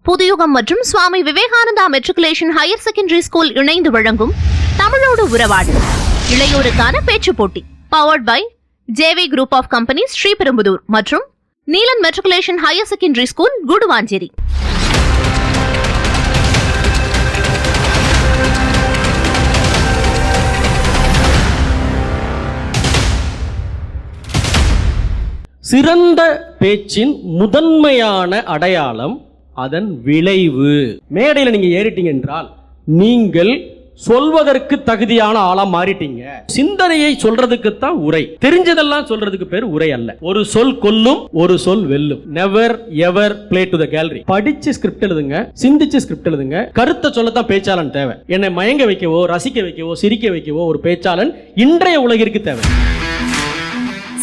புதுயுகம் மற்றும் Swami Vivekananda matriculation higher secondary school இணைந்து வழங்கும் தமிழோடு உறவாடு இளையோருக்கான பேச்சு போட்டி powered by JV group of companies Sriperumbudur மற்றும் Neelan matriculation higher secondary school Guduvanchery. சிறந்த பேச்சின் முதன்மையான அடையாளம் அதன் விளைவு. மேடையில் நீங்க ஏறிட்டீங்க என்றால் நீங்கள் சொல்வதற்கு தகுதியான ஆளா மாறிட்டீங்க. சிந்தனையை சொல்றதுக்குத்தான் உரை, தெரிஞ்சதெல்லாம் சொல்றதுக்கு பேர் உரை அல்ல. ஒரு சொல் கொல்லும், ஒரு சொல் வெல்லும். Never ever play to the gallery. படிச்சு ஸ்கிரிப்ட் எழுதுங்க, சிந்திச்சு ஸ்கிரிப்ட் எழுதுங்க. கருத்தை சொல்லத்தான் பேச்சாளன் தேவை. என்னை மயங்க வைக்கவோ, ரசிக்க வைக்கவோ, சிரிக்க வைக்கவோ ஒரு பேச்சாளன் இன்றைய உலகிற்கு தேவை.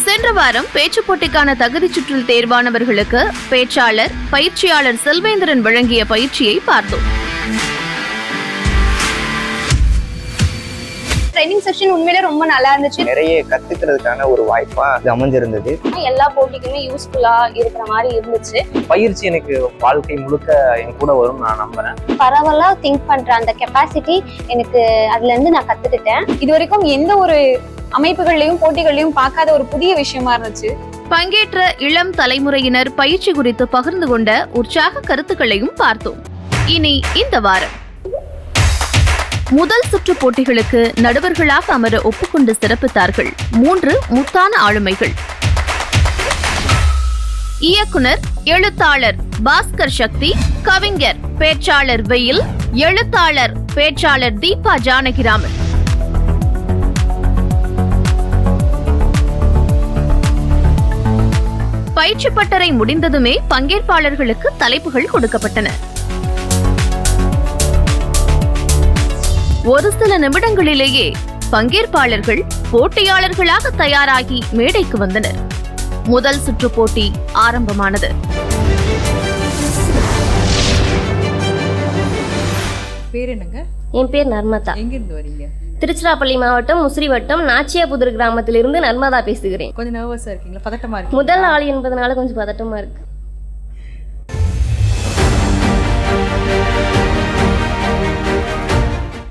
சென்ற வாரம் பேச்சு போட்டிக்கான தகுதி சுற்றில் தேர்வானவர்களுக்கு பேச்சாளர் பயிற்சியாளர் செல்வேந்திரன் வழங்கிய பயிற்சியை பார்த்தோம். ட்ரைனிங் செஷன் உண்மையிலே ரொம்ப நல்லா இருந்துச்சு. நிறைய கத்துக்கிறதுக்கான ஒரு வாய்ப்பா இது அமைஞ்சிருந்தது. எல்லா போட்டிக்குமே யூஸ்ஃபுல்லா இருக்கிற மாதிரி இருந்துச்சு. பயிற்சி எனக்கு வாழ்க்கை முழுக்க என் கூட வரும் நான் நம்புறேன். பரவலா திங்க் பண்ற அந்த கெப்பாசிட்டி எனக்கு அதுல இருந்து நான் கத்துக்கிட்டேன். இது வரைக்கும் எந்த ஒரு அமைப்புகள்லயும் போட்டிகள்லயும் பார்க்காத ஒரு புதிய விஷயமா இருந்துச்சு. பங்கேற்ற இளம் தலைமுறையினர் பயிற்சி குறித்து பகிர்ந்து கொண்ட உற்சாக கருத்துக்களையும் பார்த்தோம். இனி இந்த வாரம் முதல் சுற்று போட்டிகளுக்கு நடுவர்களாக அமர ஒப்புக்கொண்டு சிறப்பித்தார்கள் 3 முத்தான ஆளுமைகள். இயக்குனர் எழுத்தாளர் பாஸ்கர் சக்தி, கவிஞர் பேச்சாளர் வெயில், எழுத்தாளர் பேச்சாளர் தீபா ஜானகிராமன். பயிற்சி பட்டறை முடிந்ததுமே பங்கேற்பாளர்களுக்கு தலைப்புகள் கொடுக்கப்பட்டன. ஒரு சில நிமிடங்களிலேயே பங்கேற்பாளர்கள் போட்டியாளர்களாக தயாராகி மேடைக்கு வந்தனர். முதல் சுற்று போட்டி ஆரம்பமானது. பேர் என்னங்க? என் பேர் நர்மதா. எங்கிருந்து வரீங்க? திருச்சிராப்பள்ளி மாவட்டம் முசிறி வட்டம் நாச்சியாபுதூர் கிராமத்திலிருந்து நர்மதா பேசுகிறேன். கொஞ்சம் நர்வஸா இருக்கீங்களா? பதட்டமா இருக்கு? முதல் ஆள் என்பதனால கொஞ்சம் பதட்டமா இருக்கு.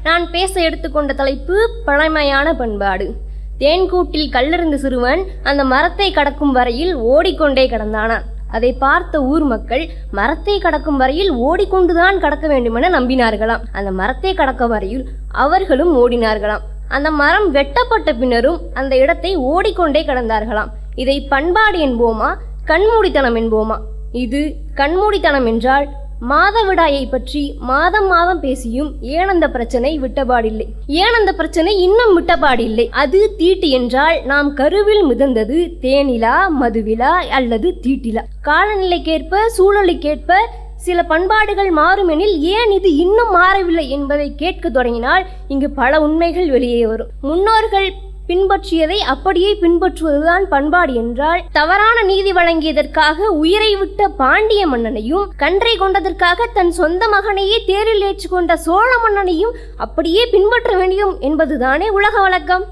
நான் பேச எடுத்துக்கொண்ட தலைப்பு பழமையான பண்பாடு. தேன்கூட்டில் கல்லெறிந்த சிறுவன் அந்த மரத்தை கடக்கும் வரையில் ஓடிக்கொண்டே கடந்தானான். அதை பார்த்த ஊர் மக்கள் மரத்தை கடக்கும் வரையில் ஓடிக்கொண்டுதான் கடக்க வேண்டுமென நம்பினார்களாம். அந்த மரத்தை கடக்க வரையில் அவர்களும் ஓடினார்களாம். அந்த மரம் வெட்டப்பட்ட பின்னரும் அந்த இடத்தை ஓடிக்கொண்டே கடந்தார்களாம். இதை பண்பாடு என்போமா, கண்மூடித்தனம் என்போமா? இது கண்மூடித்தனம் என்றால் மாதவிடாயை பற்றி மாதம் மாதம் பேசியும் ஏன் அந்த பிரச்சனை விட்டபாடில்லை, ஏன் அந்த பிரச்சனை இன்னும் விட்டபாடில்லை. அது தீட்டு என்றால் நாம் கருவில் மிதந்தது தேனிலா, மதுவிலா அல்லது தீட்டிலா? காலநிலைக்கேற்ப சூழலுக்கேற்ப சில பண்பாடுகள் மாறுமெனில் ஏன் இது இன்னும் மாறவில்லை என்பதை கேட்க தொடங்கினால் இங்கு பல உண்மைகள் வெளியே வரும். முன்னோர்கள் பின்பற்றியதை அப்படியே பின்பற்றுவதுதான் பண்பாடு என்றால், தவறான நீதி வழங்கியதற்காக உயிரை விட்ட பாண்டிய மன்னனையும், கன்றை கொண்டதற்காக தன் சொந்த மகனையே தேரில் ஏற்றுக்கொண்ட சோழ மன்னனையும் அப்படியே பின்பற்ற வேண்டும் என்பதுதானே உலக வழக்கம்.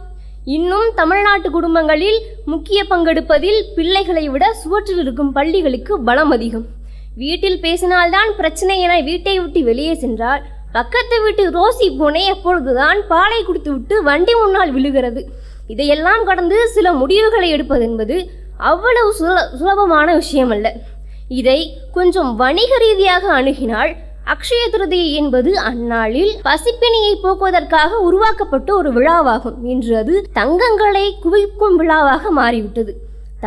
இன்னும் தமிழ்நாட்டு குடும்பங்களில் முக்கிய பங்கெடுப்பதில் பிள்ளைகளை விட சுவற்றில் இருக்கும் பள்ளிகளுக்கு பலம் அதிகம். வீட்டில் பேசினால்தான் பிரச்சனை என வீட்டை விட்டு வெளியே சென்றால் பக்கத்து வீட்டு ரோசி பூனை எப்பொழுதுதான் பாலை குடித்து விட்டு வண்டி முன்னால் விழுகிறது. இதையெல்லாம் கடந்து சில முடிவுகளை எடுப்பது என்பது அவ்வளவு சுலபமான விஷயம் அல்ல. இதை கொஞ்சம் வணிக ரீதியாக அணுகினால் அக்ஷய திருதியை என்பது அந்நாளில் பசிப்பினியை போக்குவதற்காக உருவாக்கப்பட்ட ஒரு விழாவாகும். இன்று அது தங்கங்களை குவிக்கும் விழாவாக மாறிவிட்டது.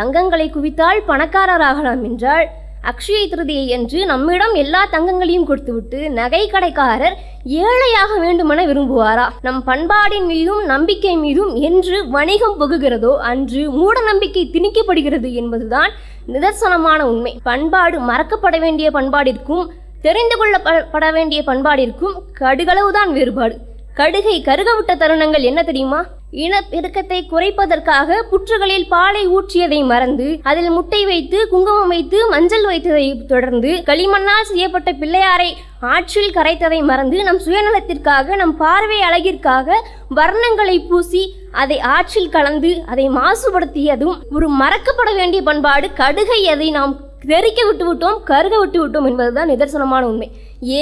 தங்கங்களை குவித்தால் பணக்காரராகலாம் என்றால் அக்ஷய திருதியை என்று நம்மிடம் எல்லா தங்கங்களையும் கொடுத்துவிட்டு நகை கடைக்காரர் ஏழையாக வேண்டுமென விரும்புவாரா? நம் பண்பாடின் மீதும் நம்பிக்கை மீதும் என்று வணிகம் புகுகிறதோ அன்று மூட நம்பிக்கை திணிக்கப்படுகிறது என்பதுதான் நிதர்சனமான உண்மை. பண்பாடு மறக்கப்பட வேண்டிய பண்பாடிற்கும் தெரிந்து கொள்ளப்பட வேண்டிய பண்பாடிற்கும் கடுகளவுதான் வேறுபாடு. கடுகை கருகவிட்ட தருணங்கள் என்ன தெரியுமா? இனப்பெருக்கத்தை குறைப்பதற்காக புற்றுகளில் பாலை ஊற்றியதை மறந்து அதில் முட்டை வைத்து குங்குமம் வைத்து மஞ்சள் வைத்ததை தொடர்ந்து களிமண்ணால் செய்யப்பட்ட பிள்ளையாரை ஆற்றில் கரைத்ததை மறந்து நம் சுயநலத்திற்காக, நம் பார்வை அழகிற்காக வர்ணங்களை பூசி அதை ஆற்றில் கலந்து அதை மாசுபடுத்தியதும் ஒரு மறக்கப்பட வேண்டிய பண்பாடு. கடுகை அதை நாம் தெறிக்க விட்டு விட்டோம், கருக விட்டு விட்டோம் என்பதுதான் நிதர்சனமான உண்மை.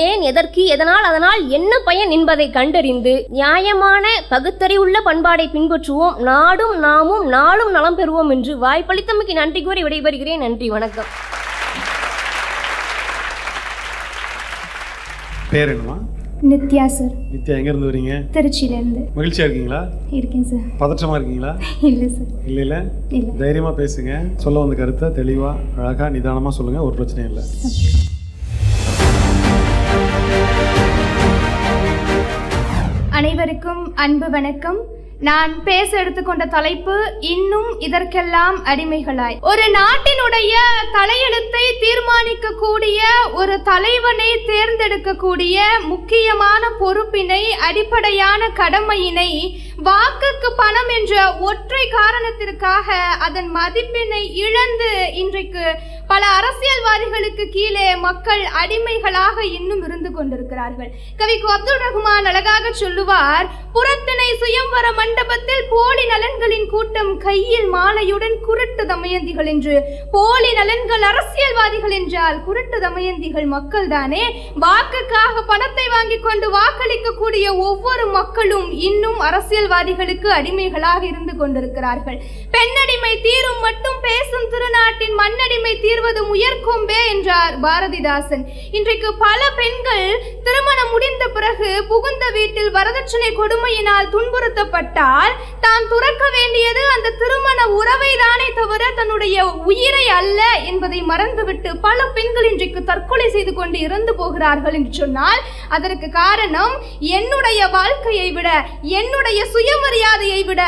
ஏன், எதற்கு, எதனால், அதனால் என்ன பயன் என்பதை கண்டறிந்து நியாயமான பகுத்தறிவுள்ள பண்பாடை பின்பற்றுவோம். நாடும் நாமும் நாளும் நலம் பெறுவோம் என்று வாய்ப்பளித்தமைக்கு நன்றி கூறி விடைபெறுகிறேன். நன்றி, வணக்கம். பேர் என்னமா? நித்யா சார். நித்யா, எங்கேருந்து வரீங்க? திருச்சியிலேருந்து. மகிழ்ச்சியாக இருக்கீங்களா? இருக்கேன் சார். பதற்றமாக இருக்கீங்களா? இல்லை சார். இல்லை. தைரியமாக பேசுங்க. சொல்ல வந்த கருத்தை தெளிவாக அழகாக நிதானமாக சொல்லுங்கள். ஒரு பிரச்சனையும் இல்லை. அனைவருக்கும் அன்பு வணக்கம். நான் பேச எடுத்துக்கொண்ட தலைப்பு இன்னும் இதற்கெல்லாம் அடிமைகளாய். ஒரு நாட்டினுடைய தலையெழுத்தை தீர்மானிக்கக்கூடிய ஒரு தலைவனை தேர்ந்தெடுக்கக்கூடிய முக்கியமான பொறுப்பினை, அடிப்படையான கடமையினை வாக்குக்கு பணம் என்ற ஒற்றை காரணத்திற்காக அதன் மதிப்பினை இழந்து இன்றைக்கு பல அரசியல்வாதிகளுக்கு கீழே மக்கள் அடிமைகளாக இன்னும் இருந்து கொண்டிருக்கிறார்கள். கவி அப்துல் ரஹ்மான் அழகாக சொல்லுவார், புறத்திணை சுயம்வர மண்டபத்தில் போலி நலன்களின் கூட்டம், கையில் மாலையுடன் குருட்டு தமயந்திகள் என்று. போலி நலன்கள் அரசியல்வாதிகள் என்றால் குருட்டு தமயந்திகள் மக்கள் தானே. வாக்குக்காக பணத்தை வாங்கி கொண்டு வாக்களிக்கக்கூடிய ஒவ்வொரு மக்களும் இன்னும் அரசியல்வாதிகளுக்கு அடிமைகளாக இருந்து கொண்டிருக்கிறார்கள். பெண்ணடிமை தீரும் மட்டும் பேசும் திருநாட்டின் மண்ணடிமை தீர்வது உயர்கொம்பே என்றார் பாரதிதாசன். இன்றைக்கு பல பெண்கள் திருமணம் முடிந்த பிறகு புகுந்த வீட்டில் வரதட்சணை கொடுமையினால் துன்புறுத்தப்பட்டால் தான் துறக்க வேண்டியது அந்த திருமண உறவை தானே தவிர தன்னுடைய உயிரை அல்ல என்பதை மறந்துவிட்டு பல பெண்கள் இன்றைக்கு தற்கொலை செய்து கொண்டு இறந்து போகிறார்கள் என்று சொன்னால் அதற்கு காரணம் என்னுடைய வாழ்க்கையை விட, என்னுடைய சுயமரியாதையை விட,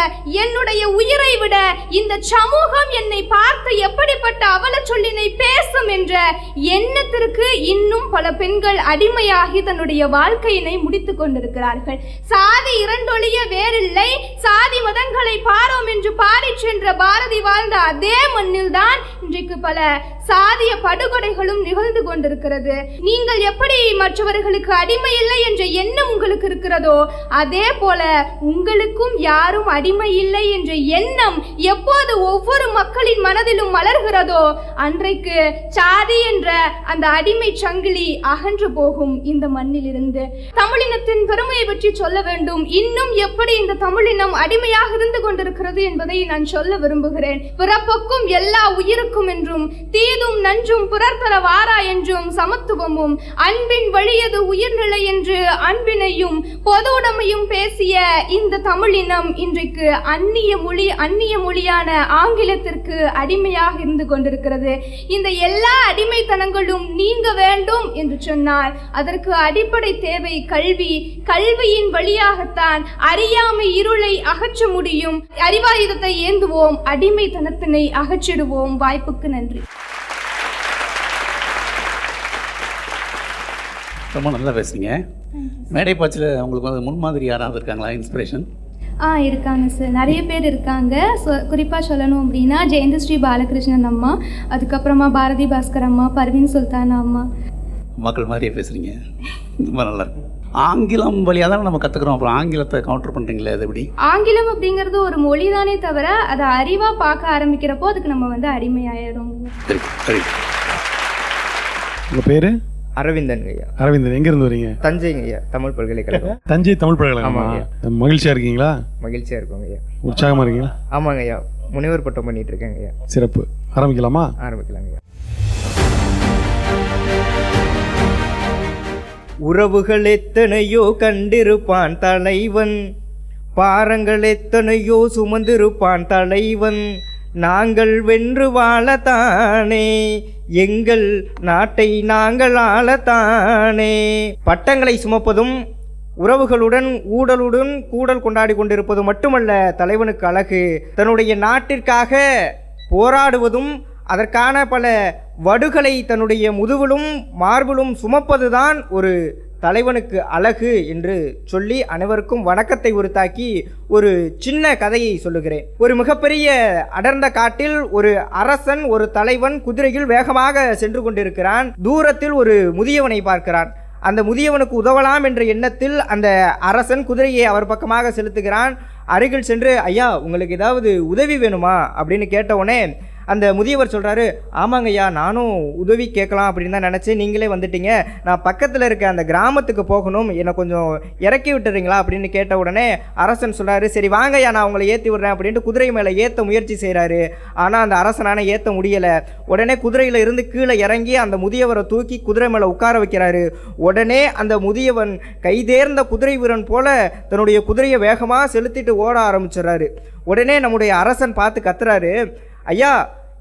என்னுடைய உயிரை விட இந்த சமூகம் என்னை பார்த்து எப்படிப்பட்ட அவல சொல்லினை பேசும் என்ற எண்ணத்திற்கு இன்னும் பல பெண்கள் அடிமையாகி தன்னுடைய வாழ்க்கையினை முடித்துக் கொண்டிருக்கிறார்கள். சாதி இரண்டொழிய வேறில்லை, சாதி மதங்களை பாரோம் என்று பாடி சென்ற பாரதி வாழ்ந்த அதே மண்ணில் தான் இன்றைக்கு பல சாதிய படுகொலைகளும் நிகழ்ந்து கொண்டிருக்கிறது. நீங்கள் எப்படி மற்றவர்களுக்கு அடிமை இல்லை என்ற எண்ணம் உங்களுக்கு இருக்கிறதோ அதே போல உங்களுக்கும் யாரும் அடிமை இல்லை என்ற எண்ணம் எப்போது ஒவ்வொரு மக்களின் மனதிலும் மலர்கிறதோ அன்றைக்கு சாதி என்ற அந்த அடிமை சங்கிலி அகன்று போகும் இந்த மண்ணிலிருந்து. தமிழினத்தின் பெருமையை பற்றி சொல்ல வேண்டும். இன்னும் எப்படி இந்த தமிழினம் அடிமையாக இருந்து கொண்டிருக்கிறது என்பதை நான் சொல்ல விரும்புகிறேன். பிறப்புக்கும் எல்லா உயிருக்கும் என்றும், தீதும் நஞ்சும் பிறர் தர வாரா என்றும், சமத்துவமும் அன்பின் வழியது உயிர்நிலை என்று அன்பினையும் பொது உடைமையும் பேசிய இந்த தமிழினம் இன்றைக்கு அந்நிய மொழியான ஆங்கிலத்திற்கு அடிமையாக இருந்து கொண்டிருக்கிறது. இந்த எல்லா அடிமைத்தனங்களும் நீங்க வேண்டும் என்று சொன்னால் அதற்கு அடிப்படை தேவை கல்வி. கல்வியின் வழியாகத்தான் அறியாமை இருளை அகற்ற முடியும். அறிவாயுதத்தை ஏந்துவோம், அடிமைத்தனத்தினை அகற்றிடுவோம். வாய்ப்புக்கு நன்றி. ரொம்ப நல்லா பேசுறீங்க. மேடை பாய்ச்சில் உங்களுக்கு வந்து முன்மாதிரி யாராவது இருக்காங்களா, இன்ஸ்பிரேஷன்? இருக்காங்க சார், நிறைய பேர் இருக்காங்க. குறிப்பாக சொல்லணும் அப்படின்னா ஜெயந்தஸ்ரீ பாலகிருஷ்ணன் அம்மா, அதுக்கப்புறமா பாரதி பாஸ்கர் அம்மா, பர்வீன் சுல்தான் அம்மா. மக்கள் மாதிரியே பேசுகிறீங்க, ரொம்ப நல்லா இருக்கு. ஆங்கிலம் வழியாக தான் நம்ம கற்றுக்குறோம், அப்புறம் ஆங்கிலத்தை கவுண்டர் பண்ணுறீங்களே, அது எப்படி? ஆங்கிலம் அப்படிங்கிறது ஒரு மொழி தானே தவிர அதை அறிவாக பார்க்க ஆரம்பிக்கிறப்போ அதுக்கு நம்ம வந்து அடிமையாயிடும். சரி சரி. உங்கள் பேர்? அரவிந்தன் ஐயா. அரவிந்தன், எங்கேருந்து வரீங்க? தஞ்சைங்க ஐயா, தமிழ் பல்கலைக்கழகம். தஞ்சை தமிழ் பல்கலைக்கழகம். மகிழ்ச்சியாக இருக்கீங்களா? மகிழ்ச்சியாக இருக்கோங்க ஐயா. உற்சாகமாக இருக்கீங்களா? ஆமாங்க ஐயா, முனைவர் பட்டம் பண்ணிட்டு இருக்கேங்க ஐயா. சிறப்பு. ஆரம்பிக்கலாமா? ஆரம்பிக்கலாங்க ஐயா. உறவுகள் எத்தனையோ கண்டிருப்பான் தலைவன், பாரங்கள் எத்தனையோ சுமந்திருப்பான் தலைவன். நாங்கள் வென்று வாழத்தானே, எங்கள் நாட்டை நாங்கள் ஆளத்தானே. பட்டங்களை சுமப்பதும் உறவுகளுடன் ஊடலுடன் கூடல் கொண்டாடி கொண்டிருப்பது மட்டுமல்ல தலைவனுக்கு அழகு. தன்னுடைய நாட்டிற்காக போராடுவதும் அதற்கான பல வடுகளை தன்னுடைய முதுவிலும் மார்பிலும் சுமப்பதுதான் ஒரு தலைவனுக்கு அழகு என்று சொல்லி அனைவருக்கும் வணக்கத்தை உரித்தாக்கி ஒரு சின்ன கதையை சொல்லுகிறேன். ஒரு மிகப்பெரிய அடர்ந்த காட்டில் ஒரு அரசன், ஒரு தலைவன் குதிரையில் வேகமாக சென்று கொண்டிருக்கிறான். தூரத்தில் ஒரு முதியவனை பார்க்கிறான். அந்த முதியவனுக்கு உதவலாம் என்ற எண்ணத்தில் அந்த அரசன் குதிரையை அவர் பக்கமாக செலுத்துகிறான். அருகில் சென்று, ஐயா உங்களுக்கு ஏதாவது உதவி வேணுமா அப்படின்னு கேட்டவுடனே அந்த முதியவர் சொல்கிறாரு, ஆமாங்க ஐயா, நானும் உதவி கேட்கலாம் அப்படின்னு தான் நினச்சேன், நீங்களே வந்துட்டீங்க. நான் பக்கத்தில் இருக்க அந்த கிராமத்துக்கு போகணும், என்னை கொஞ்சம் இறக்கி விட்டுறீங்களா அப்படின்னு கேட்ட உடனே அரசன் சொல்கிறாரு, சரி வாங்க ஐயா, நான் உங்களை ஏற்றி விடுறேன் அப்படின்ட்டு குதிரை மேலே ஏற்ற முயற்சி செய்கிறாரு. ஆனால் அந்த அரசனான ஏற்ற முடியலை. உடனே குதிரையில் இருந்து கீழே இறங்கி அந்த முதியவரை தூக்கி குதிரை மேலே உட்கார வைக்கிறாரு. உடனே அந்த முதியவன் கைதேர்ந்த குதிரை வீரன் போல தன்னுடைய குதிரையை வேகமாக செலுத்திட்டு ஓட ஆரம்பிச்சிடறாரு. உடனே நம்முடைய அரசன் பார்த்து கத்துறாரு, ஐயா,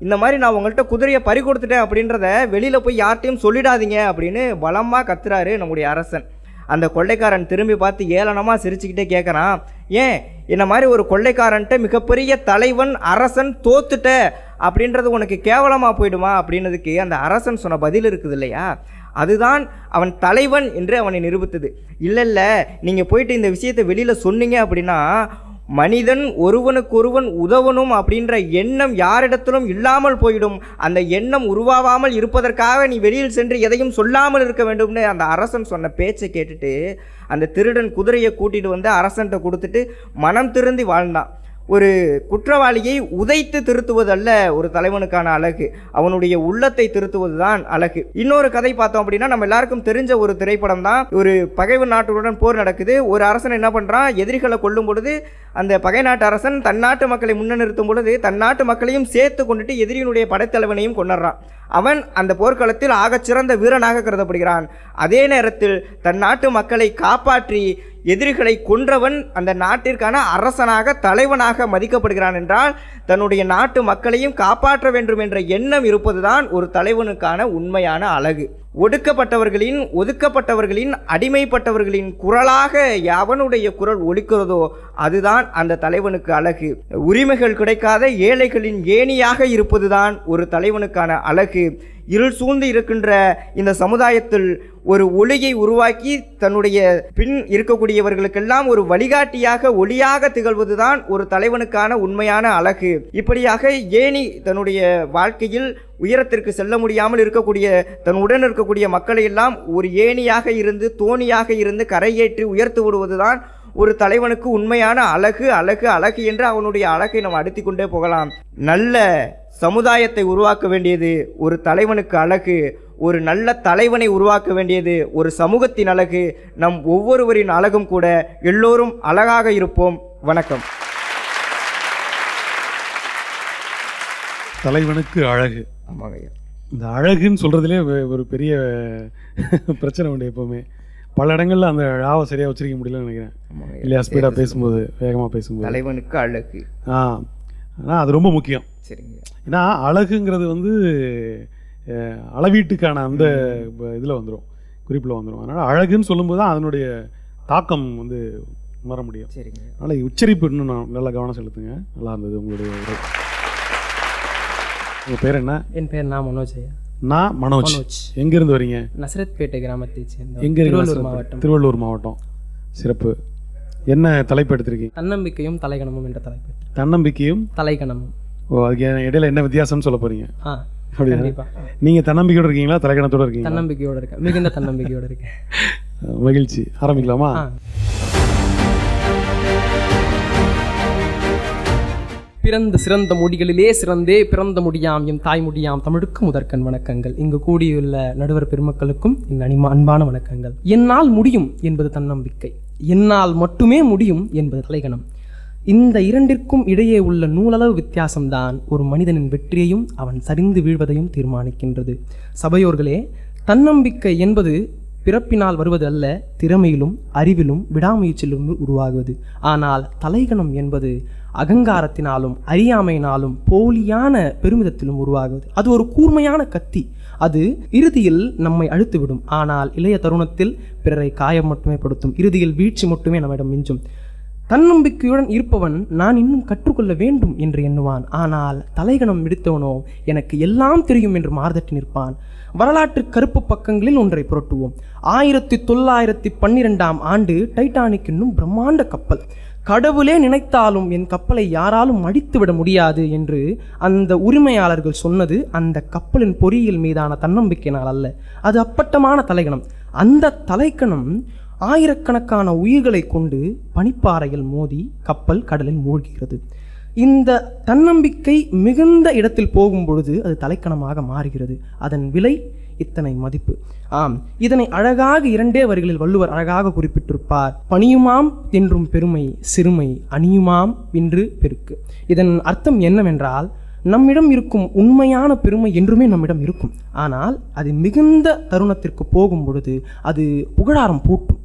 இந்த மாதிரி நான் உங்கள்கிட்ட குதிரையை பறி கொடுத்துட்டேன் அப்படின்றத வெளியில் போய் யார்ட்டையும் சொல்லிடாதீங்க அப்படின்னு பலமாக கத்துறாரு நம்முடைய அரசன். அந்த கொள்ளைக்காரன் திரும்பி பார்த்து ஏளனமாக சிரிச்சுக்கிட்டே கேட்குறான், ஏன் என்ன மாதிரி ஒரு கொள்ளைக்காரன்ட்ட மிகப்பெரிய தலைவன் அரசன் தோத்துட்ட அப்படின்றது உனக்கு கேவலமாக போயிடுமா அப்படின்னதுக்கு அந்த அரசன் சொன்ன பதில் இருக்குது இல்லையா, அதுதான் அவன் தலைவன் என்று அவனை நிரூபித்தது. இல்லை, நீங்கள் போயிட்டு இந்த விஷயத்தை வெளியில் சொன்னீங்க அப்படின்னா மனிதன் ஒருவனுக்கொருவன் உதவணும் அப்படின்ற எண்ணம் யாரிடத்திலும் இல்லாமல் போயிடும். அந்த எண்ணம் உருவாகாமல் இருப்பதற்காக நீ வெளியில் சென்று எதையும் சொல்லாமல் இருக்க வேண்டும்னு அந்த அரசன் சொன்ன பேச்சை கேட்டுட்டு அந்த திருடன் குதிரையை கூட்டிகிட்டு வந்து அரசன்ட்ட கொடுத்துட்டு மனம் திருந்தி வாழ்ந்தான். ஒரு குற்றவாளியை உதைத்து திருத்துவதல்ல ஒரு தலைவனுக்கான அழகு, அவனுடைய உள்ளத்தை திருத்துவது தான் அழகு. இன்னொரு கதை பார்த்தோம் அப்படின்னா, நம்ம எல்லாருக்கும் தெரிஞ்ச ஒரு திரைப்படம் தான். ஒரு பகைவர் நாட்டுடன் போர் நடக்குது. ஒரு அரசன் என்ன பண்ணுறான், எதிரிகளை கொல்லும் பொழுது அந்த பகை நாட்டு அரசன் தன் நாட்டு மக்களை முன்னிறுத்தும் பொழுது தன் நாட்டு மக்களையும் சேர்த்து கொண்டுட்டு எதிரியினுடைய படைத்தலைவனையும் கொண்டுறான். அவன் அந்த போர்க்களத்தில் ஆகச்சிறந்த வீரனாக கருதப்படுகிறான். அதே நேரத்தில் தன் நாட்டு மக்களை காப்பாற்றி எதிரிகளை கொன்றவன் அந்த நாட்டிற்கான அரசனாக தலைவனாக மதிக்கப்படுகிறான். என்றால் தன்னுடைய நாட்டு மக்களையும் காப்பாற்ற வேண்டும் என்ற எண்ணம் இருப்பதுதான் ஒரு தலைவனுக்கான உண்மையான அழகு. ஒடுக்கப்பட்டவர்களின், ஒதுக்கப்பட்டவர்களின், அடிமைப்பட்டவர்களின் குரலாக எவனுடைய குரல் ஒலிக்கிறதோ அதுதான் அந்த தலைவனுக்கு அழகு. உரிமைகள் கிடைக்காத ஏழைகளின் ஏணியாக இருப்பதுதான் ஒரு தலைவனுக்கான அழகு. இருள் சூழ்ந்து இருக்கின்ற இந்த சமுதாயத்தில் ஒரு ஒளியை உருவாக்கி தன்னுடைய பின் இருக்கக்கூடியவர்களுக்கெல்லாம் ஒரு வழிகாட்டியாக ஒளியாக திகழ்வதுதான் ஒரு தலைவனுக்கான உண்மையான அழகு. இப்படியாக ஏணி தன்னுடைய வாழ்க்கையில் உயரத்திற்கு செல்ல முடியாமல் இருக்கக்கூடிய தன்னுடன் இருக்கக்கூடிய மக்களை எல்லாம் ஒரு ஏணியாக இருந்து தோணியாக இருந்து கரையேற்றி உயர்த்து விடுவதுதான் ஒரு தலைவனுக்கு உண்மையான அழகு. அழகு அழகு என்று அவனுடைய அழகை நாம் அடுத்தி கொண்டே போகலாம். நல்ல சமுதாயத்தை உருவாக்க வேண்டியது ஒரு தலைவனுக்கு அழகு. ஒரு நல்ல தலைவனை உருவாக்க வேண்டியது ஒரு சமூகத்தின் அழகு. நம் ஒவ்வொருவரின் அழகும் கூட. எல்லோரும் அழகாக இருப்போம். வணக்கம். தலைவனுக்கு அழகு. ஆமாங்க. இந்த அழகுன்னு சொல்கிறதுலே ஒரு பெரிய பிரச்சனை உண்டு. எப்போவுமே பல இடங்களில் அந்த ழாவை சரியாக வச்சிருக்க முடியலன்னு நினைக்கிறேன். இல்லையா, ஸ்பீடாக பேசும்போது, வேகமாக பேசும்போது. தலைவனுக்கு அழகு. ஆனால் அது ரொம்ப முக்கியம். சரிங்க. ஏன்னா அழகுங்கிறது வந்து அளவீட்டுக்கான அந்த இதில் வந்துடும், குறிப்பில் வந்துடும். அதனால் அழகுன்னு சொல்லும்போது தான் அதனுடைய தாக்கம் வந்து உணர முடியும். சரிங்க. அதனால் உச்சரிப்பு இன்னும் நல்லா கவனம் செலுத்துங்க. நல்லா இருந்தது உங்களுடைய உரை. உங்கள் பேர் என்ன? என் பேர் மனோஜ். நான் மனோஜ். எங்கேருந்து வரீங்க? நசரத்பேட்டை கிராமத்தை சேர்ந்த. எங்கே? திருவள்ளூர் மாவட்டம். திருவள்ளூர் மாவட்டம். சிறப்பு. என்ன தலைப்பு எடுத்திருக்கீங்க? தன்னம்பிக்கையும் தலைகணமும் என்ற தலைப்பு. தன்னம்பிக்கையும் தலைகணமும். ஓ, அதுக்கு இடையில என்ன வித்தியாசம்னு சொல்ல போறீங்க? அப்படியா? நீங்கள் தன்னம்பிக்கையோடு இருக்கீங்களா, தலைகணத்தோடு இருக்கீங்க? தன்னம்பிக்கையோடு இருக்கேன், மிகுந்த தன்னம்பிக்கையோடு இருக்கேன். மகிழ்ச்சி. ஆரம்பிக்கலாமா? பிறந்த சிறந்த முடிகளிலே சிறந்தே பிறந்த முடியாம் எம் தாய் முடியாம் தமிழுக்கு முதற்கண் வணக்கங்கள். இங்கு கூடியுள்ள நடுவர் பெருமக்களுக்கும் என் அன்பான வணக்கங்கள். என்னால் முடியும் என்பது தன்னம்பிக்கை, என்னால் மட்டுமே முடியும் என்பது தலைகணம். இந்த இரண்டிற்கும் இடையே உள்ள நூலளவு வித்தியாசம்தான் ஒரு மனிதனின் வெற்றியையும் அவன் சரிந்து வீழ்வதையும் தீர்மானிக்கின்றது. சபையோர்களே, தன்னம்பிக்கை என்பது பிறப்பினால் வருவது அல்ல, திறமையிலும் அறிவிலும் விடாமுயற்சியிலும் உருவாகுவது. ஆனால் தலைகணம் என்பது அகங்காரத்தினாலும் அறியாமையினாலும் போலியான பெருமிதத்திலும் உருவாகுவது. அது ஒரு கூர்மையான கத்தி. அது இறுதியில் நம்மை அழுத்துவிடும். ஆனால் இளைய தருணத்தில் பிறரை காயம் மட்டுமே படுத்தும். இறுதியில் வீழ்ச்சி மட்டுமே நம்மிடம் மிஞ்சும். தன்னம்பிக்கையுடன் இருப்பவன் நான் இன்னும் கற்றுக்கொள்ள வேண்டும் என்று எண்ணுவான். ஆனால் தலைகணம் விடுத்தவனோ எனக்கு எல்லாம் தெரியும் என்று மார்தட்டி நிற்பான். வரலாற்று கருப்பு பக்கங்களில் ஒன்றை புரட்டுவோம். 1912ஆம் ஆண்டு டைட்டானிக் என்னும் பிரம்மாண்ட கப்பல். கடவுளே நினைத்தாலும் என் கப்பலை யாராலும் அடித்துவிட முடியாது என்று அந்த உரிமையாளர்கள் சொன்னது அந்த கப்பலின் பொறியியல் மீதான தன்னம்பிக்கையினால் அல்ல, அது அப்பட்டமான தலைகணம். அந்த தலைக்கணம் ஆயிரக்கணக்கான உயிர்களை கொண்டு பனிப்பாறையில் மோதி கப்பல் கடலில் மூழ்கிறது. இந்த தன்னம்பிக்கை மிகுந்த இடத்தில் போகும் பொழுது அது தலைக்கணமாக மாறுகிறது. அதன் விலை இத்தனை மதிப்பு. ஆம், இதனை அழகாக 2 வரிகளில் வள்ளுவர் அழகாக குறிப்பிட்டிருப்பார். பணியுமாம் என்றும் பெருமை, சிறுமை அணியுமாம் என்று பெருக்கு. இதன் அர்த்தம் என்னவென்றால், நம்மிடம் இருக்கும் உண்மையான பெருமை என்றுமே நம்மிடம் இருக்கும். ஆனால் அது மிகுந்த தருணத்திற்கு போகும் பொழுது அது புகழாரம் பூட்டும்,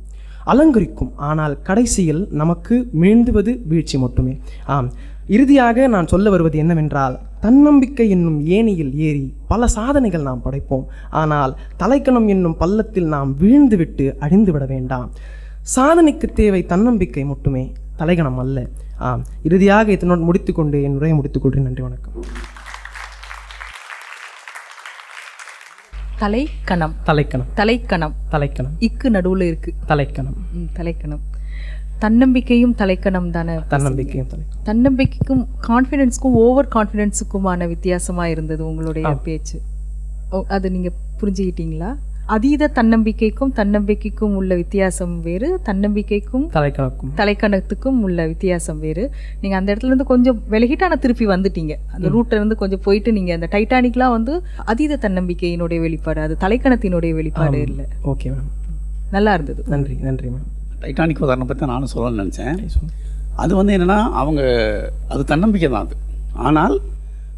அலங்கரிக்கும். ஆனால் கடைசியில் நமக்கு மீண்டுவது வீழ்ச்சி மட்டுமே. ஆம், இறுதியாக நான் சொல்ல வருவது என்னவென்றால், தன்னம்பிக்கை என்னும் ஏணியில் ஏறி பல சாதனைகள் நாம் படைப்போம். ஆனால் தலைக்கணம் என்னும் பள்ளத்தில் நாம் வீழ்ந்துவிட்டு அழிந்துவிட வேண்டாம். சாதனைக்கு தேவை தன்னம்பிக்கை மட்டுமே, தலைக்கணம் அல்ல. ஆம், இறுதியாக இதனோடு முடித்துக்கொண்டு என் உரையை முடித்துக்கொள்கிறேன். நன்றி, வணக்கம். தலைக்கணம். தலைக்கணம். தலைக்கணம். தலைக்கணம். இக்கு நடுவுல இருக்கு. தலைக்கணம். தலைக்கணம். தன்னம்பிக்கையும் தலைக்கணம் தானே. தன்னம்பிக்கையும் தன்னம்பிக்கைக்கும் கான்ஃபிடென்ஸ்க்கும் ஓவர் கான்ஃபிடென்ஸுக்குமான வித்தியாசமா இருந்தது உங்களுடைய பேச்சு. அது நீங்க புரிஞ்சுக்கிட்டீங்களா? அதீத தன்னம்பிக்கைக்கும் தன்னம்பிக்கைக்கும் உள்ள வித்தியாசம் வேறு, தன்னம்பிக்கைக்கும் தலைக்கணத்துக்கும் உள்ள வித்தியாசம் வேறு. நீங்க அந்த இடத்துல இருந்து கொஞ்சம் விலகிட்டு ஆனால் திருப்பி வந்துட்டீங்க. அந்த ரூட்ல இருந்து கொஞ்சம் போயிட்டு நீங்க அந்த டைட்டானிக்லாம் வந்து அதீத தன்னம்பிக்கையினுடைய வெளிப்பாடு, அது தலைக்கணத்தினுடைய வெளிப்பாடு இல்லை. ஓகே மேம், நல்லா இருந்தது. நன்றி. நன்றி மேம். டைட்டானிக் உதாரணம் பற்றி நானும் சொல்லணும்னு நினச்சேன். அது வந்து என்னென்னா, அவங்க அது தன்னம்பிக்கை தான் அது. ஆனால்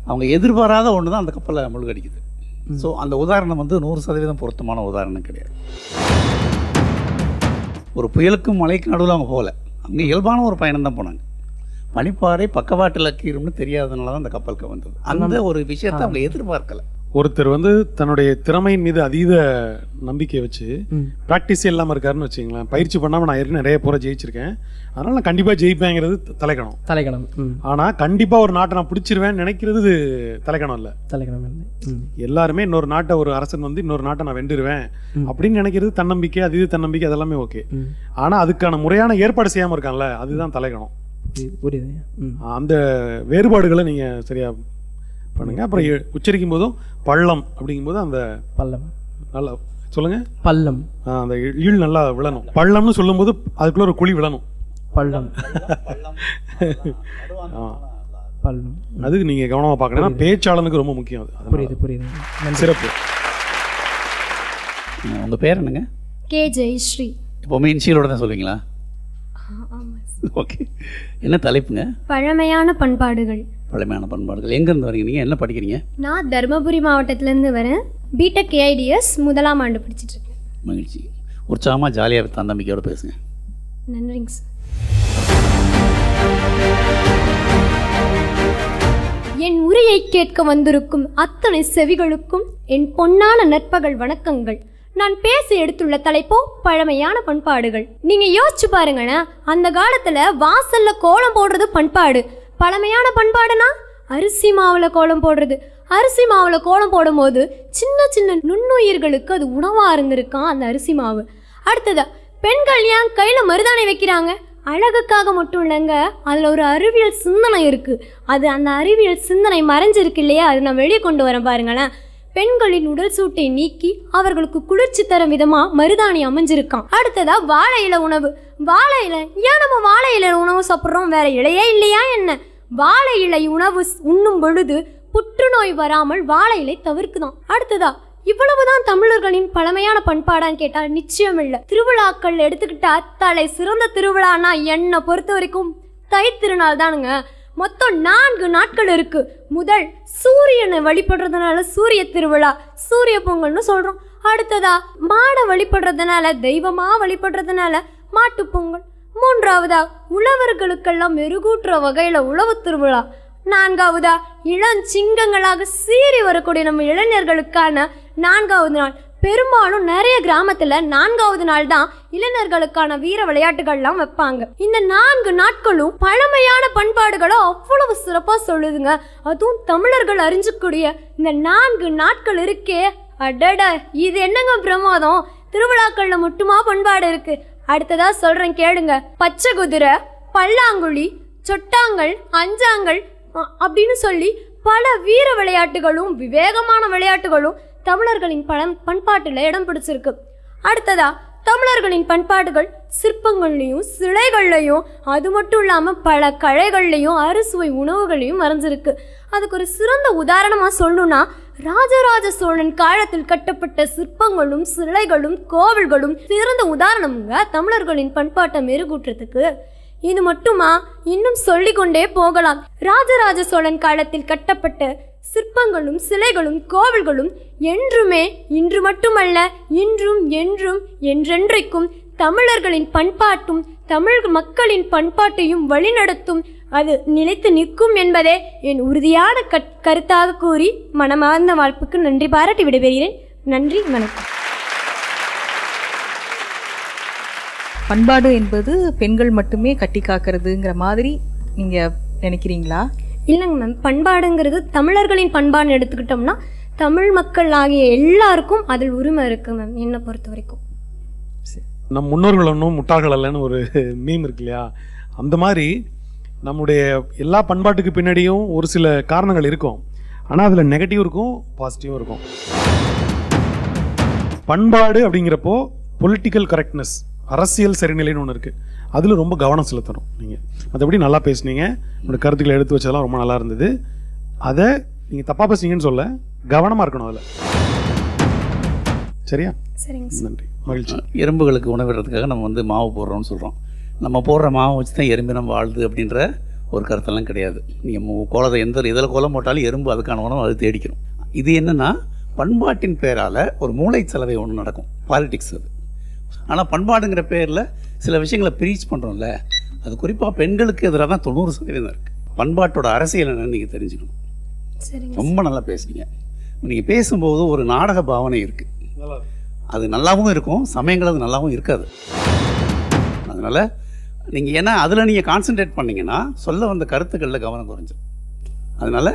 அவங்க எதிர்பாராத ஒன்று தான் அந்த கப்பலை முழுகடிக்குது. ஸோ அந்த உதாரணம் வந்து 100% பொருத்தமான உதாரணம் கிடையாது. ஒரு புயலுக்கும் மழைக்கும் நடுவில் அவங்க போகல, அவங்க இயல்பான ஒரு பயணம் தான் போனாங்க. பனிப்பாறை பக்கவாட்டில் கீறும்னு தெரியாததுனால தான் அந்த கப்பலுக்கு வந்தது. அந்த ஒரு விஷயத்தை அவங்க எதிர்பார்க்கலை. ஒருத்தர் வந்து தன்னுடைய திறமையின் மீது அதீத நம்பிக்கை வச்சு ப்ராக்டிஸே இல்லாமல் இருக்காருன்னு வச்சுங்களேன். பயிற்சி பண்ணாமல் நான் ஏற்கனவே நிறைய போகிற ஜெயிச்சிருக்கேன், அதனால் நான் கண்டிப்பாக ஜெயிப்பேங்கிறது தலைக்கணம். ஆனால் கண்டிப்பாக ஒரு நாட்டை நான் பிடிச்சிருவேன்னு நினைக்கிறது தலைக்கணம் இல்லை. எல்லாருமே இன்னொரு நாட்டை, ஒரு அரசன் வந்து இன்னொரு நாட்டை நான் வென்றுருவேன் அப்படின்னு நினைக்கிறது தன்னம்பிக்கை, அதீத தன்னம்பிக்கை, அதெல்லாமே ஓகே. ஆனால் அதுக்கான முறையான ஏற்பாடு செய்யாமல் இருக்கான்ல, அதுதான் தலைக்கணம். அந்த வேறுபாடுகளை நீங்கள் சரியா பண்ணுங்க. அப்புறம் உச்சரிக்கும் போதும் பள்ளம் அப்படிங்கும்போது அந்த பள்ளம் நல்லா சொல்லுங்க. பள்ளம், அந்த ஈழ் நல்லா விழணும். பள்ளம்னு சொல்லும் போது அதுக்குள்ள ஒரு குழி விழணும். பள்ளம். பள்ளம், அதுக்கு நீங்க கவனமா பார்க்கணும். பேச்சாளனுக்கு ரொம்ப முக்கியம் அது. புரியுது. சிறப்பு. உங்க பேர் என்னங்க? கே ஜெயஸ்ரீ. இப்போவுமே இன்ஷியலோட தான் சொல்லுவீங்களா? ஓகே. என்ன தலைப்புங்க? பழமையான பண்பாடுகள். பழமையான பண்பாடுகள். எங்கேருந்து வரீங்க நீங்கள்? என்ன படிக்கிறீங்க? நான் தருமபுரி மாவட்டத்திலேருந்து வரேன். பிடெக் ஏஐடிஎஸ் 1ஆம் ஆண்டு படிச்சுட்டு இருக்கேன். மகிழ்ச்சி. உற்சாகமாக ஜாலியாக தன்னம்பிக்கையோடு பேசுங்க. நன்றிங்க சார். என் உரையை கேட்க வந்திருக்கும் அத்தனை செவிகளுக்கும் என் பொன்னான நற்பகல் வணக்கங்கள். நான் பேச எடுத்துள்ள தலைப்போ பழமையான பண்பாடுகள். நீங்க யோசிச்சு பாருங்கண்ணா, அந்த காலத்துல வாசல்ல கோலம் போடுறது பண்பாடு. பழமையான பண்பாடுனா அரிசி மாவுல கோலம் போடுறது. அரிசி மாவுல கோலம் போடும்போது சின்ன சின்ன நுண்ணுயிர்களுக்கு அது உணவா இருந்திருக்கான் அந்த அரிசி மாவு. அடுத்ததா, பெண்கள் ஏன் கையில மருதாணி வைக்கிறாங்க? அழகுக்காக மட்டும் இல்லைங்க, அதில் ஒரு அறிவியல் சிந்தனை இருக்கு. அது அந்த அறிவியல் சிந்தனை மறைஞ்சிருக்கு இல்லையா, அது நான் வெளியே கொண்டு வரேன் பாருங்களேன். பெண்களின் உடல் சூட்டை நீக்கி அவர்களுக்கு குளிர்ச்சி தரும் விதமா மருதாணி அமைஞ்சிருக்கான். அடுத்ததா, வாழை இலை உணவு. வாழை இலை ஏன் நம்ம வாழை இலை உணவு சாப்பிட்றோம்? வேற இலையே இல்லையா என்ன? வாழை இலை உணவு உண்ணும் பொழுது புற்றுநோய் வராமல் வாழை இலை தவிர்க்குதான். அடுத்ததா, இவ்வளவுதான் தமிழர்களின் பழமையான பண்பாடான்னு கேட்டால் நிச்சயம் இல்லை. திருவிழாக்கள் எடுத்துக்கிட்டா தலை சிறந்த திருவிழானா என்னை பொறுத்த வரைக்கும் தை திருநாள் தானுங்க. மொத்தம் 4 நாட்கள் இருக்கு. முதல் சூரியனை வழிபடுறதுனால சூரிய திருவிழா, சூரிய பொங்கல்னு சொல்றோம். அடுத்ததா, மாடை வழிபடுறதுனால, தெய்வமா வழிபடுறதுனால மாட்டு பொங்கல். மூன்றாவதா, உழவர்களுக்கெல்லாம் மெருகூட்டுற வகையில உழவு திருவிழா. நான்காவதா, இளஞ்சிங்கங்களாக சீறி வரக்கூடிய நம்ம இளைஞர்களுக்கான 4வது நாள். பெரும்பாலும் நிறைய கிராமத்துல 4வது நாள் தான் இளைஞர்களுக்கான வீர விளையாட்டுகள்லாம் வைப்பாங்க. இந்த 4 நாட்களும் பழமையான பண்பாடுகளை அவ்வளவு சிறப்பா சொல்லுதுங்க. அதுவும் தமிழர்கள் அறிஞ்சக்கூடிய இந்த 4 நாட்கள் இருக்கே, அடட, இது என்னங்க பிரமாதம்! திருவிழாக்கள்ல மட்டுமா பண்பாடு இருக்கு? அடுத்ததா சொல்றேன் கேளுங்க. பச்சை குதிரை, பல்லாங்குழி, சொட்டாங்கல், அஞ்சாங்கல் அப்படின்னு சொல்லி பல வீர விளையாட்டுகளும் விவேகமான விளையாட்டுகளும் தமிழர்களின் பண்பாட்டில் இடம் பிடிச்சிருக்கு. அடுத்ததா, தமிழர் தமிழர்களின் பண்பாடுகள் சிற்பங்கள்லையும் சிலைகள்லையும் அது மட்டும் இல்லாமல் பல கலைகள்லையும் அறுசுவை உணவுகளையும் மறைஞ்சிருக்கு. அதுக்கு ஒரு சிறந்த உதாரணமாக சொல்லணும்னா ராஜராஜ சோழன் காலத்தில் கட்டப்பட்ட சிற்பங்களும் சிலைகளும் கோவில்களும் சிறந்த உதாரணமுங்க தமிழர்களின் பண்பாட்டை மெருகூட்டுறதுக்கு. இது மட்டுமா, இன்னும் சொல்லிக்கொண்டே போகலாம். ராஜராஜ சோழன் காலத்தில் கட்டப்பட்ட சிற்பங்களும் சிலைகளும் கோவில்களும் என்றுமே, இன்று மட்டுமல்ல இன்றும் என்றும் என்றென்றைக்கும் தமிழர்களின் பண்பாட்டும் தமிழ் மக்களின் பண்பாட்டையும் வழிநடத்தும். அது நிலைத்து நிற்கும் என்பதே என் உறுதியான கருத்தாக கூறி மனமார்ந்த வாழ்ப்புக்கு நன்றி பாராட்டி விடைபெறுகிறேன். நன்றி, வணக்கம். பண்பாடு என்பது பெண்கள் மட்டுமே கட்டி காக்கிறதுங்கிற மாதிரி நீங்க நினைக்கிறீங்களா? இல்லைங்க மேம், பண்பாடுங்கிறது தமிழர்களின் பண்பாடுன்னு எடுத்துக்கிட்டோம்னா தமிழ் மக்கள் ஆகிய எல்லாருக்கும் அதில் உரிமை இருக்குது மேம், என்னை பொறுத்த வரைக்கும். நம் முன்னோர்கள் ஒன்றும் முட்டாள்கள் அல்லன்னு ஒரு மீம் இருக்கு இல்லையா, அந்த மாதிரி நம்முடைய எல்லா பண்பாட்டுக்கு பின்னாடியும் ஒரு சில காரணங்கள் இருக்கும். ஆனால் அதில் நெகட்டிவ் இருக்கும், பாசிட்டிவும் இருக்கும். பண்பாடு அப்படிங்கிறப்போ பொலிட்டிக்கல் கரெக்ட்னஸ், அரசியல் சரிநிலைன்னு ஒன்று இருக்குது. அதில் ரொம்ப கவனம் செலுத்தணும். நீங்கள் மற்றபடி நல்லா பேசுனீங்க, உங்களோட கருத்துக்களை எடுத்து வச்சதெல்லாம் ரொம்ப நல்லா இருந்தது. அதை நீங்கள் தப்பாக பேசுனீங்கன்னு சொல்ல, கவனமாக இருக்கணும் அதில். சரியா? சரிங்க, நன்றி, மகிழ்ச்சி. எறும்புகளுக்கு உணவிடுறதுக்காக நம்ம வந்து மாவு போடுறோம்னு சொல்கிறோம். நம்ம போடுற மாவை வச்சு தான் எறும்பினம் வாழுது அப்படின்ற ஒரு கருத்தெல்லாம் கிடையாது. நீங்கள் கோலத்தை எந்த இதில் கோலம் போட்டாலும் எறும்பு அதுக்கான உணவு அது தேடிக்கணும். இது என்னென்னா பண்பாட்டின் பேரால் ஒரு மூளை செலவை ஒன்று நடக்கும், பாலிடிக்ஸ் அது. ஆனால் பண்பாடுங்கிற பேரில் சில விஷயங்களை ப்ரீச் பண்ணுறோம்ல, அது குறிப்பாக பெண்களுக்கு எதிராக தான் 90% இருக்குது. பண்பாட்டோட அரசியல் என்னன்னு நீங்கள் தெரிஞ்சுக்கணும். ரொம்ப நல்லா பேசுனீங்க. நீங்கள் பேசும்போது ஒரு நாடக பாவனை இருக்குது, அது நல்லாவும் இருக்கும், சமயங்கள் அது நல்லாவும் இருக்காது. அதனால் நீங்கள் ஏன்னா அதில் நீங்கள் கான்சென்ட்ரேட் பண்ணிங்கன்னா சொல்ல வந்த கருத்துக்களில் கவனம் குறைஞ்சிடும். அதனால்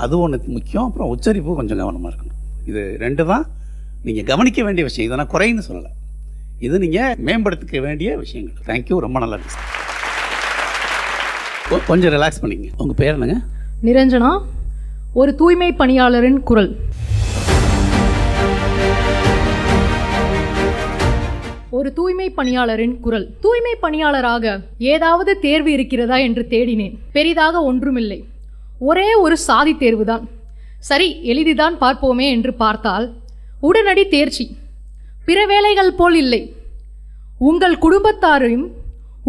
அது ஒன்று முக்கியம். அப்புறம் உச்சரிப்பு கொஞ்சம் கவனமாக இருக்கணும். இது ரெண்டு தான் நீங்கள் கவனிக்க வேண்டிய விஷயம். இதை நான் குறைன்னு சொல்லலை, இது நீங்கள் மேம்படுத்திக்க வேண்டிய விஷயங்கள். தேங்க்யூ, ரொம்ப நல்லா இருந்துச்சு. கொஞ்சம் ரிலாக்ஸ் பண்ணிக்கங்க. உங்கள் பேர் என்னங்க? நிரஞ்சனா. ஒரு தூய்மை பணியாளரின் குரல். ஒரு தூய்மை பணியாளரின் குரல். தூய்மை பணியாளராக ஏதாவது தேர்வு இருக்கிறதா என்று தேடினேன். பெரிதாக ஒன்றுமில்லை, ஒரே ஒரு சாதி தேர்வுதான். சரி, எழுதிதான் பார்ப்போமே என்று பார்த்தால் உடனடி தேர்ச்சி. பிற வேலைகள் போல் இல்லை. உங்கள் குடும்பத்தாரையும்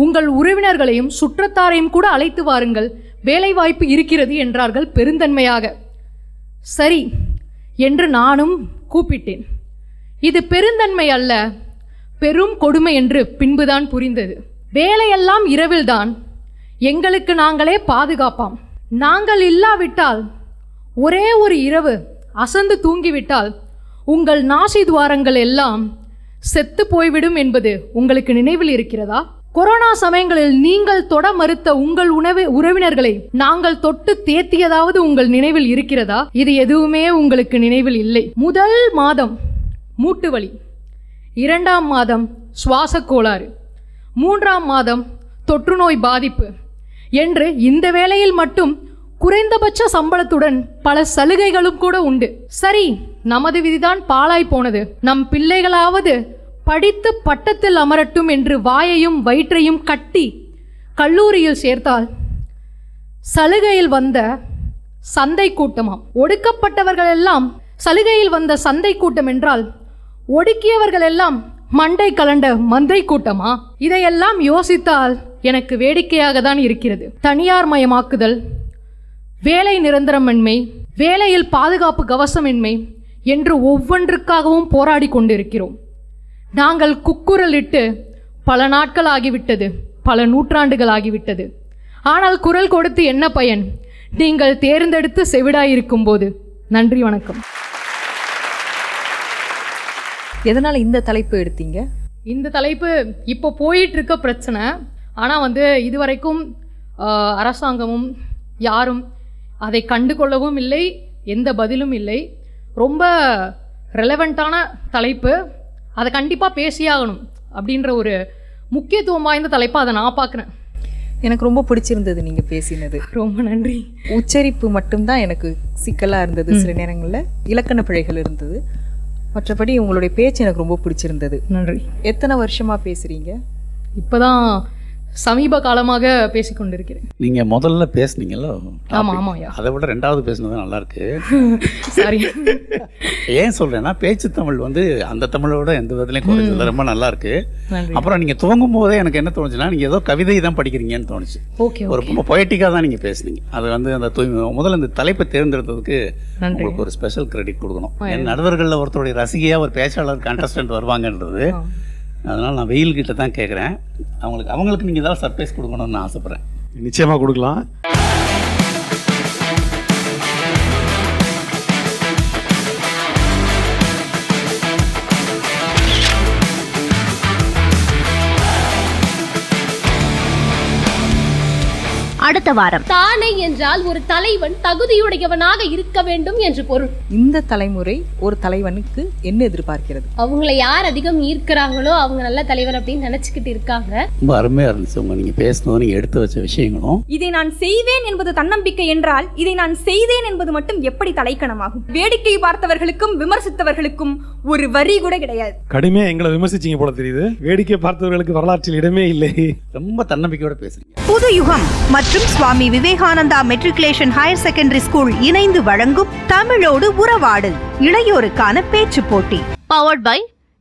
உங்கள் உறவினர்களையும் சுற்றத்தாரையும் கூட அழைத்து வாருங்கள், வேலைவாய்ப்பு இருக்கிறது என்றார்கள் பெருந்தன்மையாக. சரி என்று நானும் கூப்பிட்டேன். இது பெருந்தன்மை அல்ல, பெரும் கொடுமை என்று பின்புதான் புரிந்தது. வேலையெல்லாம் இரவில்தான், எங்களுக்கு நாங்களே பாதுகாப்பாம். நாங்கள் இல்லாவிட்டால், ஒரே ஒரு இரவு அசந்து தூங்கிவிட்டால் உங்கள் நாசி துவாரங்கள் எல்லாம் செத்து போய்விடும் என்பது உங்களுக்கு நினைவில் இருக்கிறதா? கொரோனா சமயங்களில் நீங்கள் தொட மறுத்த உங்கள் உறவினர்களை நாங்கள் தொட்டு தேத்தியதாவது உங்கள் நினைவில் இருக்கிறதா? இது எதுவுமே உங்களுக்கு நினைவில் இல்லை. முதல் மாதம் மூட்டு வலி, 2ஆம் மாதம் சுவாச கோளாறு, 3ஆம் மாதம் தொற்றுநோய் பாதிப்பு என்று இந்த வேளையில் மட்டும் குறைந்தபட்ச சம்பளத்துடன் பல சலுகைகளும் கூட உண்டு. சரி, நமது விதிதான் பாழாய் போனது. நம் பிள்ளைகளாவது படித்து பட்டத்தில் அமரட்டும் என்று வாயையும் வயிற்றையும் கட்டி கல்லூரியில் சேர்த்தால் சலுகையில் வந்த சந்தை கூட்டமாம். ஒடுக்கப்பட்டவர்கள் எல்லாம் சலுகையில் வந்த சந்தை கூட்டம் என்றால் ஒடுக்கியவர்கள் எல்லாம் மண்டை கலண்ட மந்தை கூட்டமா? இதையெல்லாம் யோசித்தால் எனக்கு வேடிக்கையாக தான் இருக்கிறது. தனியார் மயமாக்குதல், வேலை நிரந்தரமின்மை, வேலையில் பாதுகாப்பு கவசமின்மை என்று ஒவ்வொன்றுக்காகவும் போராடி கொண்டிருக்கிறோம். நாங்கள் குக்குரலிட்டு பல நாட்கள் ஆகிவிட்டது, பல நூற்றாண்டுகள் ஆகிவிட்டது. ஆனால் குரல் கொடுத்து என்ன பயன்? நீங்கள் தேர்ந்தெடுத்து செவிடாயிருக்கும் போது. நன்றி, வணக்கம். எதனால இந்த தலைப்பு எடுத்தீங்க? இந்த தலைப்பு இப்போ போயிட்டு இருக்க பிரச்சனை. ஆனால் இதுவரைக்கும் அரசாங்கமும் யாரும் அதை கண்டு கொள்ளவும் இல்லை, எந்த பதிலும் இல்லை. ரொம்ப ரெலவெண்ட்டான தலைப்பு, அதை கண்டிப்பாக பேசியாகணும் அப்படின்ற ஒரு முக்கியத்துவம் வாய்ந்த தலைப்பாக அதை நான் பார்க்குறேன். எனக்கு ரொம்ப பிடிச்சிருந்தது நீங்கள் பேசினது. ரொம்ப நன்றி. உச்சரிப்பு மட்டும்தான் எனக்கு சிக்கலாக இருந்தது. சில நேரங்களில் இலக்கண பிழைகள் இருந்தது. மற்றபடி உங்களுடைய பேச்சு எனக்கு ரொம்ப பிடிச்சிருந்தது. நன்றி. எத்தனை வருஷமா பேசுறீங்க? இப்பதான் சமீப காலமாக பேசிக்கொண்டிருக்கிறேன். நீங்கள் முதல்ல பேசுனீங்கல்ல, ஆமா ஆமா ஐயா. அதை விட 2வது பேசுனது நல்லா இருக்கு. சாரி. ஏன் சொல்கிறேன்னா பேச்சு தமிழ் வந்து அந்த தமிழோட எந்த விதத்துலையும் குறைஞ்சது ரொம்ப நல்லா இருக்கு. நன்றி. அப்புறம் நீங்கள் துவங்கும் போதே எனக்கு என்ன தோணுச்சுன்னா நீங்கள் ஏதோ கவிதை தான் படிக்கிறீங்கன்னு தோணுச்சு. ஓகே. ஒரு ரொம்ப பொயட்டிக்காக தான் நீங்கள் பேசுனீங்க. அது வந்து அந்த தூய்மை முதல்ல இந்த தலைப்பை தேர்ந்தெடுத்ததுக்கு நன்றி. உங்களுக்கு ஒரு ஸ்பெஷல் கிரெடிட் கொடுக்கணும். என் நடுவர்களில் ஒருத்தருடைய ரசிகையாக ஒரு பேச்சாளர் கான்டெஸ்டன்ட் வருவாங்கன்றது. அதனால் நான் வெயில் கிட்ட தான் கேட்குறேன். அவங்களுக்கு நீங்கள் ஏதாவது சர்ப்ரைஸ் கொடுக்கணும்னு நான் ஆசைப்பட்றேன். நிச்சயமாக கொடுக்கலாம். அடுத்த வாரம் தானை என்றால் ஒரு தலைவன் தகுதியுடையவனாக இருக்க வேண்டும் என்று பொருள். இந்த தலைமுறை ஒரு தலைவனுக்கு என்ன எதிர்பார்க்கிறது? அவங்களை யார் அதிகம் ஈர்க்கிறாங்களோ அவங்க நல்ல தலைவர் அப்படின்னு நினைச்சுக்கிட்டு இருக்காங்க. ரொம்ப அருமையாக இருந்துச்சு நீங்கள் பேசணும், நீங்கள் எடுத்து வச்ச விஷயங்களும். இதை நான் செய்வேன் என்பது தன்னம்பிக்கை என்றால் இதை நான் செய்தேன் என்பது மட்டும் எப்படி தலைக்கணமாகும்? வேடிக்கை பார்த்தவர்களுக்கும் விமர்சித்தவர்களுக்கும் ஒரு வரி கூட கிடையாது. கடுமையாக எங்களை விமர்சிச்சிங்க போல தெரியுது. வேடிக்கை பார்த்தவர்களுக்கு வரலாற்றில் இடமே இல்லை. ரொம்ப தன்னம்பிக்கையோட பேசுறீங்க. புது யுகம் மற்றும் Swami Vivekananda matriculation higher secondary school இணைந்து வழங்கும் தமிழோடு உறவாடு இளையோருக்கான பேச்சு போட்டி. Powered by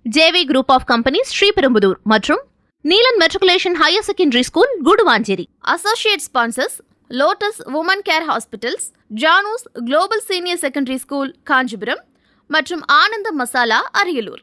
JV group of companies Sriperumbudur மற்றும் Neelan matriculation higher secondary school Guduvanchery. Associate sponsors lotus women care hospitals, Janus global senior secondary school Kanchipuram மற்றும் ஆனந்த மசாலா அரியலூர்.